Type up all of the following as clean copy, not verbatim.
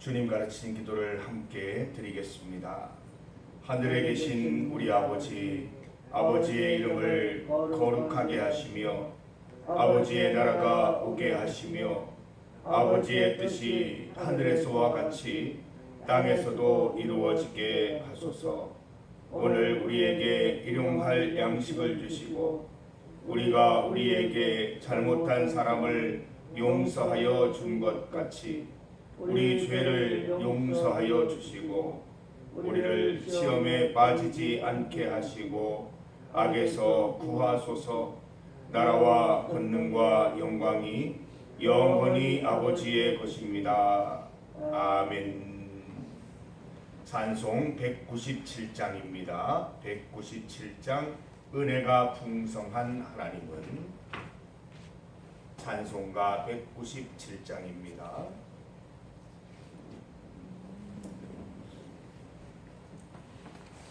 주님 가르치신 기도를 함께 드리겠습니다. 하늘에 계신 우리 아버지, 아버지의 이름을 거룩하게 하시며 아버지의 나라가 오게 하시며 아버지의 뜻이 하늘에서와 같이 땅에서도 이루어지게 하소서. 오늘 우리에게 일용할 양식을 주시고 우리가 우리에게 잘못한 사람을 용서하여 준 것 같이 우리 죄를 용서하여 주시고 우리를 시험에 빠지지 않게 하시고 악에서 구하소서. 나라와 권능과 영광이 영원히 아버지의 것입니다. 아멘. 찬송 197장입니다. 197장 은혜가 풍성한 하나님은 찬송가 197장입니다.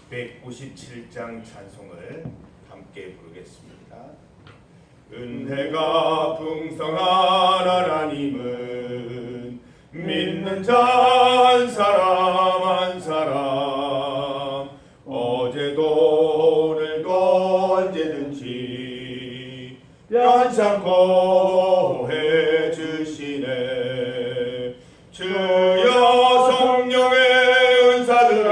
(197장) 찬송을 함께 부르겠습니다. 은혜가 풍성한 하나님은 믿는 자 한 사람 한 사람 어제도 오늘도 언제든지 변찮고 해주시네. 주여 성령의 은사들을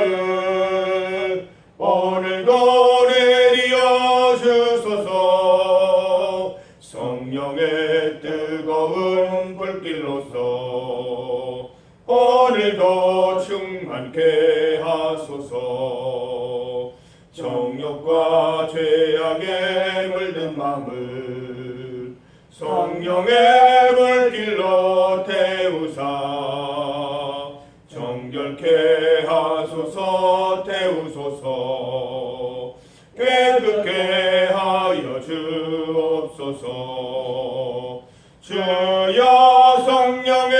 오늘도 내려 주소서. 성령의 뜨거운 불길로서 오늘도 충만케 하소서. 정욕과 죄악에 물든 마음을 성령의 물길로 태우사 정결케 하소서. 태우소서. 깨끗게 하여 주옵소서. 주여 성령의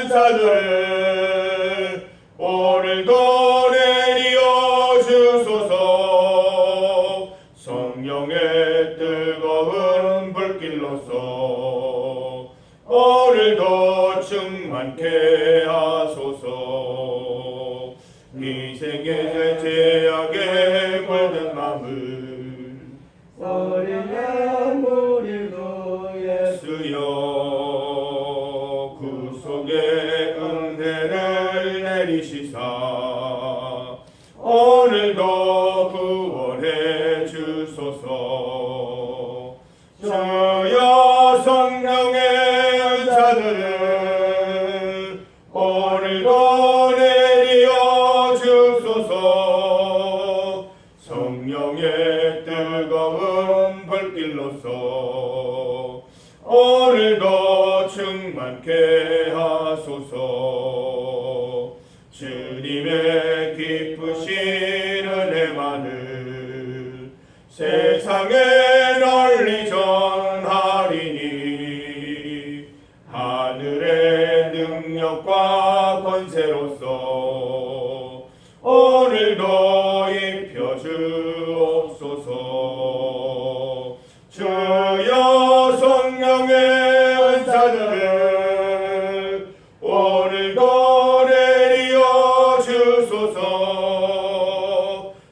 은사들을 오늘도 내려 주소서. 성령의 뜨거운 불길로서 오늘도 충만케 하소서. 희생의 죄악에 물든 마음을 어린양 우리도 예수여 구속의 은혜를 내리시사 오늘도 구원해 주소서. 주여 성령의 은사들을 오늘도 내려 주소서. 성령의 뜨거운 불길로서 오늘도 충만케 하소서. 주님의 기쁘신 은혜만을 세상에 널리 전하리니 하늘의 능력과 권세로서 오늘도 입혀 주옵소서. 주여 성령의 은사들을 오늘도 내려 주소서.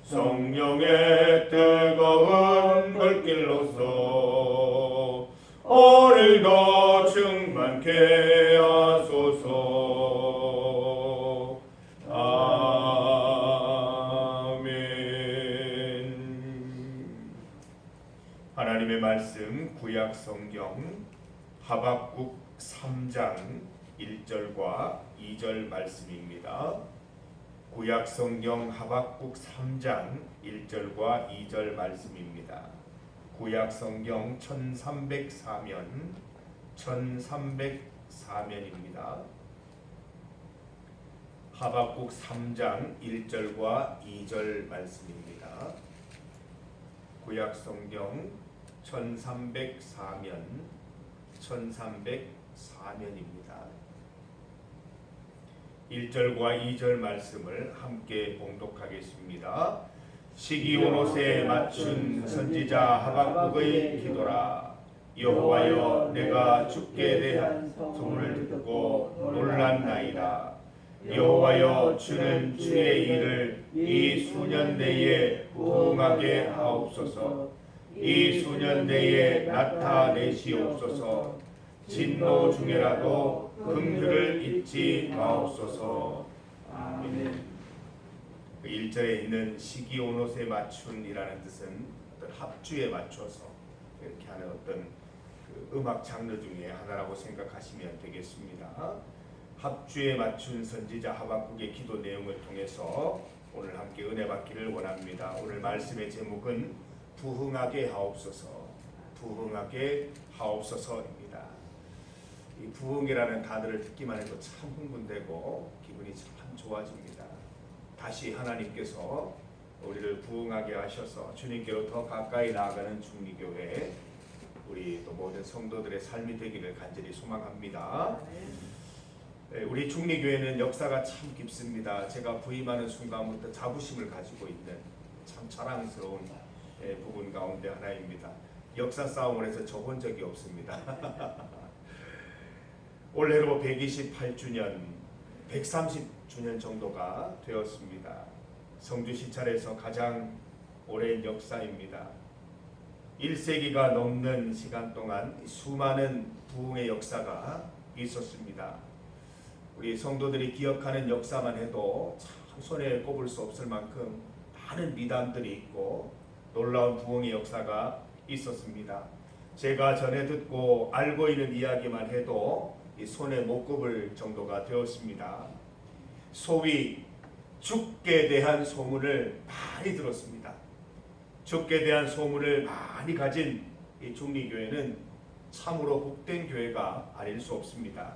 성령의 뜨거운 불길로서 오늘도 충만케 하소서. 아멘. 하나님의 말씀 구약 성경 하박국 3장 1절과 2절 말씀입니다. 구약 성경 하박국 3장 1절과 2절 말씀입니다. 구약 성경 1304면입니다. 하박국 3장 1절과 2절 말씀입니다. 구약 성경 1304면입니다. 1절과 2절 말씀을 함께 봉독하겠습니다. 시기온옷에 맞춘 선지자 하박국의 기도라. 여호와여, 내가 주께 대한 소문을 듣고 놀랐나이다. 여호와여 주는 주의 일을 이 수년 내에 부응하게 하옵소서. 이 수년 내에 나타내시옵소서. 진노 중에라도 긍휼을 잊지 마옵소서. 아멘. 1절에 있는 시기온옷에 맞춘이라는 뜻은 어떤 합주에 맞춰서 이렇게 하는 어떤 그 음악 장르 중에 하나라고 생각하시면 되겠습니다. 합주에 맞춘 선지자 하박국의 기도 내용을 통해서 오늘 함께 은혜 받기를 원합니다. 오늘 말씀의 제목은 부흥하게 하옵소서, 부흥하게 하옵소서입니다. 이 부흥이라는 단어를 듣기만 해도 참 흥분되고 기분이 참 좋아집니다. 다시 하나님께서 우리를 부흥하게 하셔서 주님께로 더 가까이 나아가는 중리교회 우리 또 모든 성도들의 삶이 되기를 간절히 소망합니다. 우리 중리교회는 역사가 참 깊습니다. 제가 부임하는 순간부터 자부심을 가지고 있는 참 자랑스러운 부분 가운데 하나입니다. 역사 싸움을 해서 져본 적이 없습니다. 올해로 128주년, 130주년 정도가 되었습니다. 성주 시찰에서 가장 오랜 역사입니다. 1세기가 넘는 시간 동안 수많은 부흥의 역사가 있었습니다. 우리 성도들이 기억하는 역사만 해도 참 손에 꼽을 수 없을 만큼 많은 미담들이 있고 놀라운 부흥의 역사가 있었습니다. 제가 전에 듣고 알고 있는 이야기만 해도 이 손에 못 꼽을 정도가 되었습니다. 소위 죽게 대한 소문을 많이 들었습니다. 죽게 대한 소문을 많이 가진 이 중리교회는 참으로 복된 교회가 아닐 수 없습니다.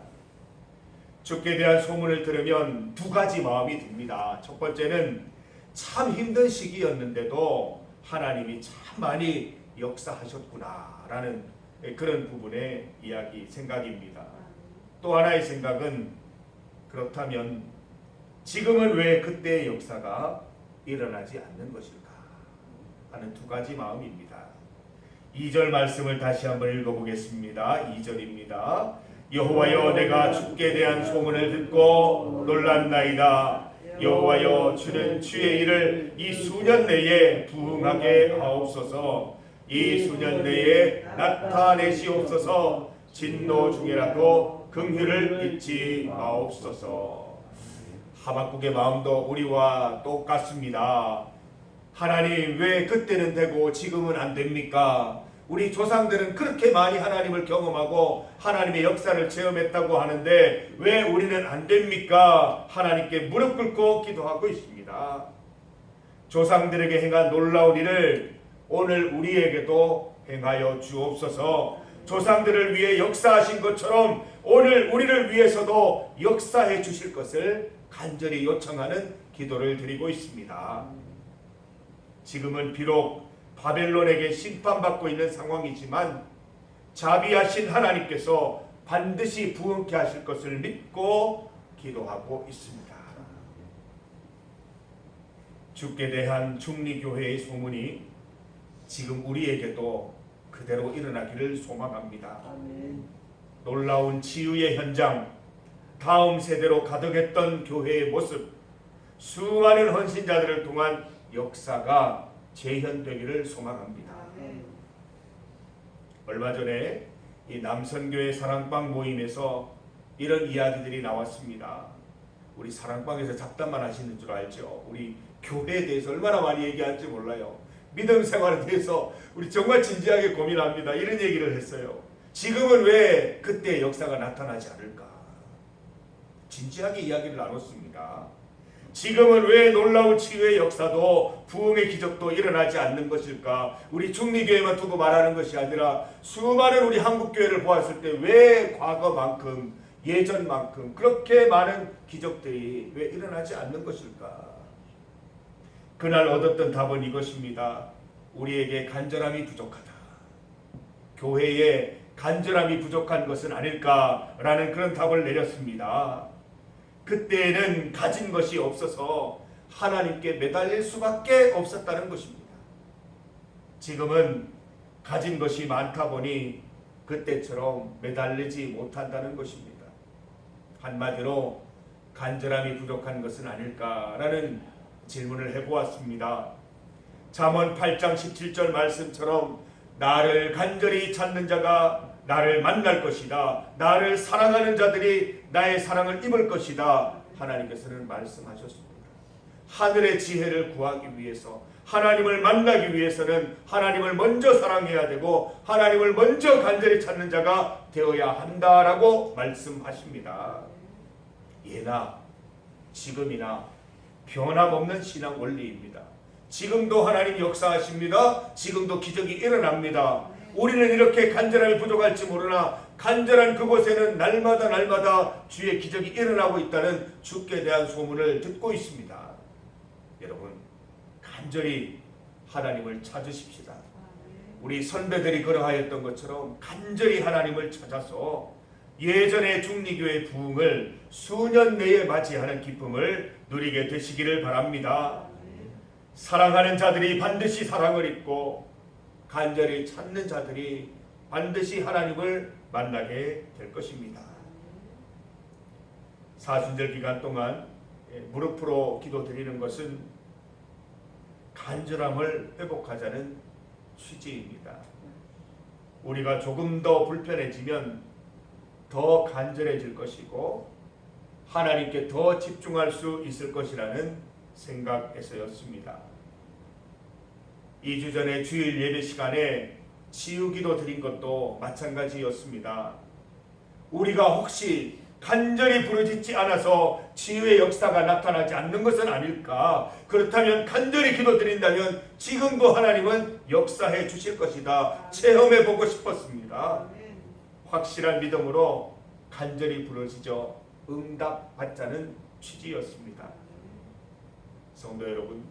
죽게 대한 소문을 들으면 두 가지 마음이 듭니다. 첫 번째는 참 힘든 시기였는데도 하나님이 참 많이 역사하셨구나라는 그런 부분의 이야기, 생각입니다. 또 하나의 생각은 그렇다면 지금은 왜 그때의 역사가 일어나지 않는 것일까 하는 두 가지 마음입니다. 2절 말씀을 다시 한번 읽어보겠습니다. 2절입니다. 여호와여 내가 주께 대한 소문을 듣고 놀랐나이다. 여호와여 주는 주의 일을 이 수년 내에 부응하게 하옵소서. 이 수년 내에 나타내시옵소서. 진노 중에라도 긍휼을 잊지 마옵소서. 하박국의 마음도 우리와 똑같습니다. 하나님 왜 그때는 되고 지금은 안 됩니까? 우리 조상들은 그렇게 많이 하나님을 경험하고 하나님의 역사를 체험했다고 하는데 왜 우리는 안 됩니까? 하나님께 무릎 꿇고 기도하고 있습니다. 조상들에게 행한 놀라운 일을 오늘 우리에게도 행하여 주옵소서. 조상들을 위해 역사하신 것처럼 오늘 우리를 위해서도 역사해 주실 것을 간절히 요청하는 기도를 드리고 있습니다. 지금은 비록 바벨론에게 심판받고 있는 상황이지만 자비하신 하나님께서 반드시 부흥케 하실 것을 믿고 기도하고 있습니다. 주께 대한 중리교회의 소문이 지금 우리에게도 그대로 일어나기를 소망합니다. 아멘. 놀라운 치유의 현장, 다음 세대로 가득했던 교회의 모습, 수많은 헌신자들을 통한 역사가 재현되기를 소망합니다. 아멘. 얼마 전에 이 남선교회 사랑방 모임에서 이런 이야기들이 나왔습니다. 우리 사랑방에서 잡담만 하시는 줄 알죠. 우리 교회에 대해서 얼마나 많이 얘기할지 몰라요. 믿음 생활에 대해서 우리 정말 진지하게 고민합니다. 이런 얘기를 했어요. 지금은 왜 그때의 역사가 나타나지 않을까? 진지하게 이야기를 나눴습니다. 지금은 왜 놀라운 치유의 역사도 부흥의 기적도 일어나지 않는 것일까? 우리 중리교회만 두고 말하는 것이 아니라 수많은 우리 한국교회를 보았을 때 왜 과거만큼 예전만큼 그렇게 많은 기적들이 왜 일어나지 않는 것일까? 그날 얻었던 답은 이것입니다. 우리에게 간절함이 부족하다. 교회에 간절함이 부족한 것은 아닐까라는 그런 답을 내렸습니다. 그때는 가진 것이 없어서 하나님께 매달릴 수밖에 없었다는 것입니다. 지금은 가진 것이 많다 보니 그때처럼 매달리지 못한다는 것입니다. 한마디로 간절함이 부족한 것은 아닐까라는 질문을 해보았습니다. 잠언 8장 17절 말씀처럼 나를 간절히 찾는 자가 나를 만날 것이다. 나를 사랑하는 자들이 나의 사랑을 입을 것이다. 하나님께서는 말씀하셨습니다. 하늘의 지혜를 구하기 위해서, 하나님을 만나기 위해서는 하나님을 먼저 사랑해야 되고 하나님을 먼저 간절히 찾는 자가 되어야 한다라고 말씀하십니다. 예나 지금이나 변함없는 신앙 원리입니다. 지금도 하나님 역사하십니다. 지금도 기적이 일어납니다. 우리는 이렇게 간절함이 부족할지 모르나 간절한 그곳에는 날마다 주의 기적이 일어나고 있다는 주께 대한 소문을 듣고 있습니다. 여러분, 간절히 하나님을 찾으십시다. 우리 선배들이 그러하였던 것처럼 간절히 하나님을 찾아서 예전의 중리교회 부흥을 수년 내에 맞이하는 기쁨을 누리게 되시기를 바랍니다. 사랑하는 자들이 반드시 사랑을 입고 간절히 찾는 자들이 반드시 하나님을 만나게 될 것입니다. 사순절 기간 동안 무릎으로 기도드리는 것은 간절함을 회복하자는 취지입니다. 우리가 조금 더 불편해지면 더 간절해질 것이고 하나님께 더 집중할 수 있을 것이라는 생각에서였습니다. 2주 전에 주일 예배 시간에 치유기도 드린 것도 마찬가지였습니다. 우리가 혹시 간절히 부르짖지 않아서 치유의 역사가 나타나지 않는 것은 아닐까? 그렇다면 간절히 기도드린다면 지금도 하나님은 역사해 주실 것이다. 체험해 보고 싶었습니다. 확실한 믿음으로 간절히 부르짖어 응답받자는 취지였습니다. 성도 여러분,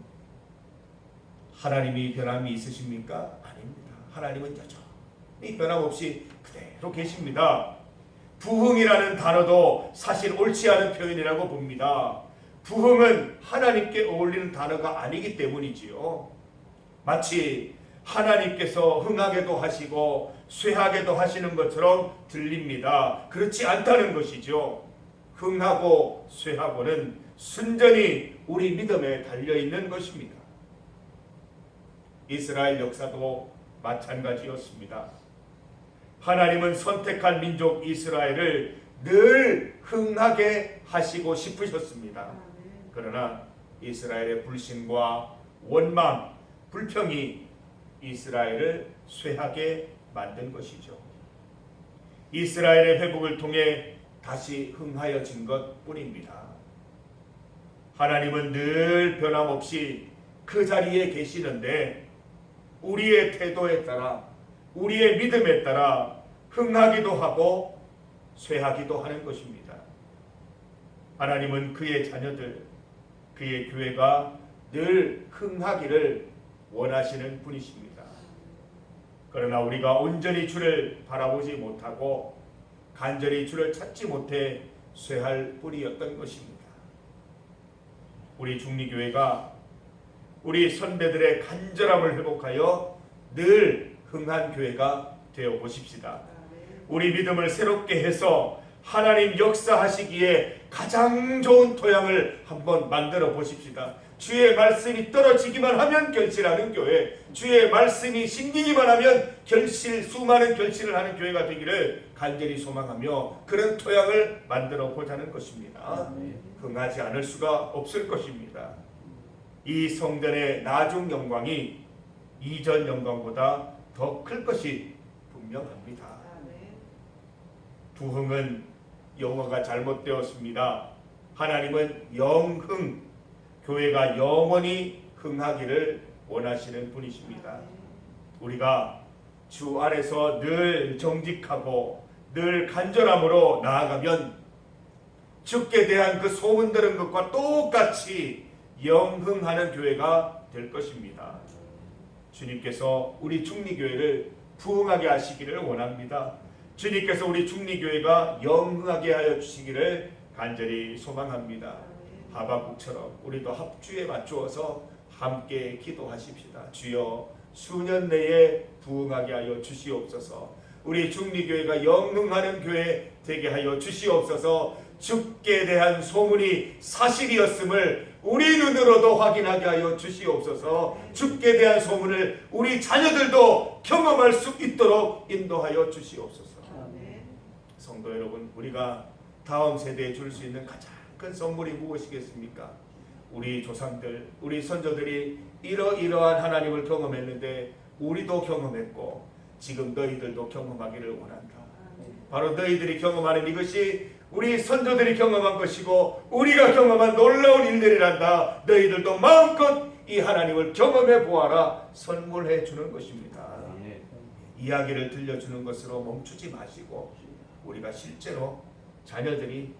하나님이 변함이 있으십니까? 아닙니다. 하나님은 여전히 변함없이 그대로 계십니다. 부흥이라는 단어도 사실 옳지 않은 표현이라고 봅니다. 부흥은 하나님께 어울리는 단어가 아니기 때문이지요. 마치 하나님께서 흥하게도 하시고 쇠하게도 하시는 것처럼 들립니다. 그렇지 않다는 것이죠. 흥하고 쇠하고는 순전히 우리 믿음에 달려있는 것입니다. 이스라엘 역사도 마찬가지였습니다. 하나님은 선택한 민족 이스라엘을 늘 흥하게 하시고 싶으셨습니다. 그러나 이스라엘의 불신과 원망, 불평이 이스라엘을 쇠하게 만든 것이죠. 이스라엘의 회복을 통해 다시 흥하여진 것뿐입니다. 하나님은 늘 변함없이 그 자리에 계시는데 우리의 태도에 따라, 우리의 믿음에 따라 흥하기도 하고 쇠하기도 하는 것입니다. 하나님은 그의 자녀들, 그의 교회가 늘 흥하기를 원하시는 분이십니다. 그러나 우리가 온전히 주를 바라보지 못하고 간절히 주를 찾지 못해 쇠할 뿐이었던 것입니다. 우리 중리교회가 우리 선배들의 간절함을 회복하여 늘 흥한 교회가 되어 보십시다. 우리 믿음을 새롭게 해서 하나님 역사하시기에 가장 좋은 토양을 한번 만들어 보십시다. 주의 말씀이 떨어지기만 하면 결실하는 교회, 주의 말씀이 심기기만 하면 수많은 결실을 하는 교회가 되기를 간절히 소망하며 그런 토양을 만들어 보자는 것입니다. 흥하지 않을 수가 없을 것입니다. 이 성전의 나중 영광이 이전 영광보다 더 클 것이 분명합니다. 부흥은 영어가 잘못되었습니다. 하나님은 영흥, 교회가 영원히 흥하기를 원하시는 분이십니다. 우리가 주 안에서 늘 정직하고 늘 간절함으로 나아가면 주께 대한 그 소문 들은 것과 똑같이 영흥하는 교회가 될 것입니다. 주님께서 우리 중리교회를 부흥하게 하시기를 원합니다. 주님께서 우리 중리교회가 영흥하게 하여 주시기를 간절히 소망합니다. 하박국처럼 우리도 합주에 맞추어서 함께 기도하십시다. 주여, 수년 내에 부흥하게 하여 주시옵소서. 우리 중리교회가 영능하는 교회 되게 하여 주시옵소서. 주께 대한 소문이 사실이었음을 우리 눈으로도 확인하게 하여 주시옵소서. 주께 대한 소문을 우리 자녀들도 경험할 수 있도록 인도하여 주시옵소서. 성도 여러분, 우리가 다음 세대에 줄 수 있는 가장 큰 선물이 무엇이겠습니까? 우리 조상들, 우리 선조들이 이러이러한 하나님을 경험했는데 우리도 경험했고 지금 너희들도 경험하기를 원한다. 바로 너희들이 경험하는 이것이 우리 선조들이 경험한 것이고 우리가 경험한 놀라운 일들이란다. 너희들도 마음껏 이 하나님을 경험해 보아라 선물해 주는 것입니다. 이야기를 들려주는 것으로 멈추지 마시고 우리가 실제로 자녀들이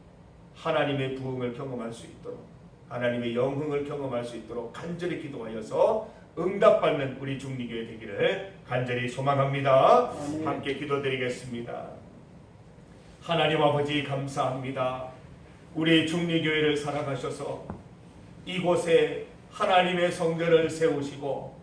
하나님의 부흥을 경험할 수 있도록, 하나님의 영흥을 경험할 수 있도록 간절히 기도하여서 응답받는 우리 중리교회 되기를 간절히 소망합니다. 함께 기도드리겠습니다. 하나님 아버지 감사합니다. 우리 중리교회를 사랑하셔서 이곳에 하나님의 성전을 세우시고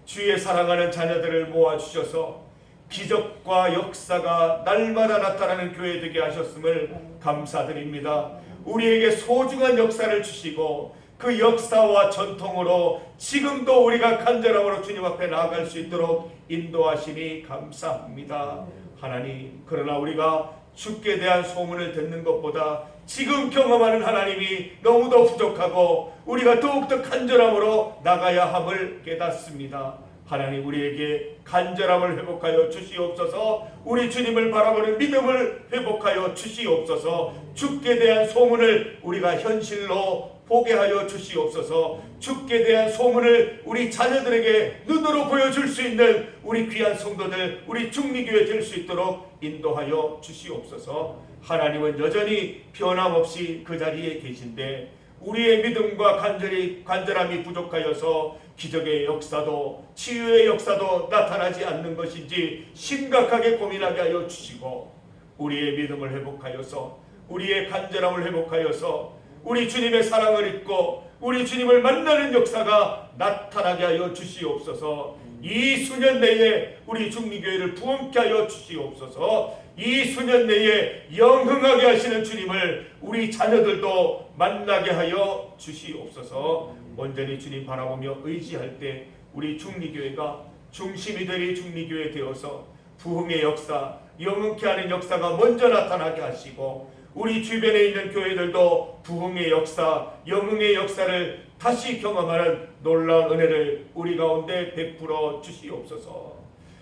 주의 사랑하는 자녀들을 모아주셔서 기적과 역사가 날마다 나타나는 교회 되게 하셨음을 감사드립니다. 우리에게 소중한 역사를 주시고 그 역사와 전통으로 지금도 우리가 간절함으로 주님 앞에 나아갈 수 있도록 인도하시니 감사합니다. 하나님, 그러나 우리가 주께 대한 소문을 듣는 것보다 지금 경험하는 하나님이 너무도 부족하고 우리가 더욱더 간절함으로 나가야 함을 깨닫습니다. 하나님, 우리에게 간절함을 회복하여 주시옵소서. 우리 주님을 바라보는 믿음을 회복하여 주시옵소서. 주께 대한 소문을 우리가 현실로 보게 하여 주시옵소서. 주께 대한 소문을 우리 자녀들에게 눈으로 보여줄 수 있는 우리 귀한 성도들, 우리 중리교회 될 수 있도록 인도하여 주시옵소서. 하나님은 여전히 변함없이 그 자리에 계신데 우리의 믿음과 간절함이 부족하여서 기적의 역사도 치유의 역사도 나타나지 않는 것인지 심각하게 고민하게 하여 주시고 우리의 믿음을 회복하여서 우리의 간절함을 회복하여서 우리 주님의 사랑을 잊고 우리 주님을 만나는 역사가 나타나게 하여 주시옵소서. 이 수년 내에 우리 중리교회를 부흥케 하여 주시옵소서. 이 수년 내에 영흥하게 하시는 주님을 우리 자녀들도 만나게 하여 주시옵소서. 온전히 주님 바라보며 의지할 때 우리 중리교회가 중심이 되리 중리교회 되어서 부흥의 역사, 영흥케 하는 역사가 먼저 나타나게 하시고 우리 주변에 있는 교회들도 부흥의 역사, 영흥의 역사를 다시 경험하는 놀라운 은혜를 우리 가운데 베풀어 주시옵소서.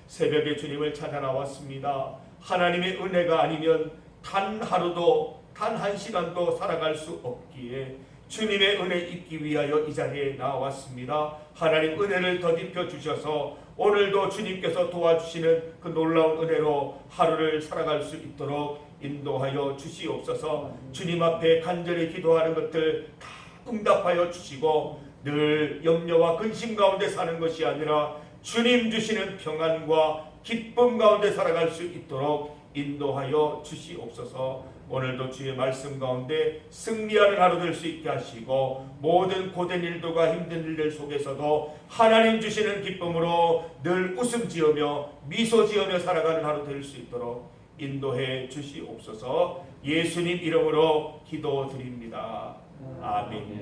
새벽에 주님을 찾아 나왔습니다. 하나님의 은혜가 아니면 단 하루도 단 한 시간도 살아갈 수 없기에 주님의 은혜 입기 위하여 이 자리에 나왔습니다. 하나님 은혜를 더딥혀 주셔서 오늘도 주님께서 도와주시는 그 놀라운 은혜로 하루를 살아갈 수 있도록 인도하여 주시옵소서. 주님 앞에 간절히 기도하는 것들 다 응답하여 주시고 늘 염려와 근심 가운데 사는 것이 아니라 주님 주시는 평안과 기쁨 가운데 살아갈 수 있도록 인도하여 주시옵소서. 오늘도 주의 말씀 가운데 승리하는 하루 될 수 있게 하시고 모든 고된 일들과 힘든 일들 속에서도 하나님 주시는 기쁨으로 늘 웃음 지으며 미소 지으며 살아가는 하루 될 수 있도록 인도해 주시옵소서. 예수님 이름으로 기도드립니다. 아멘.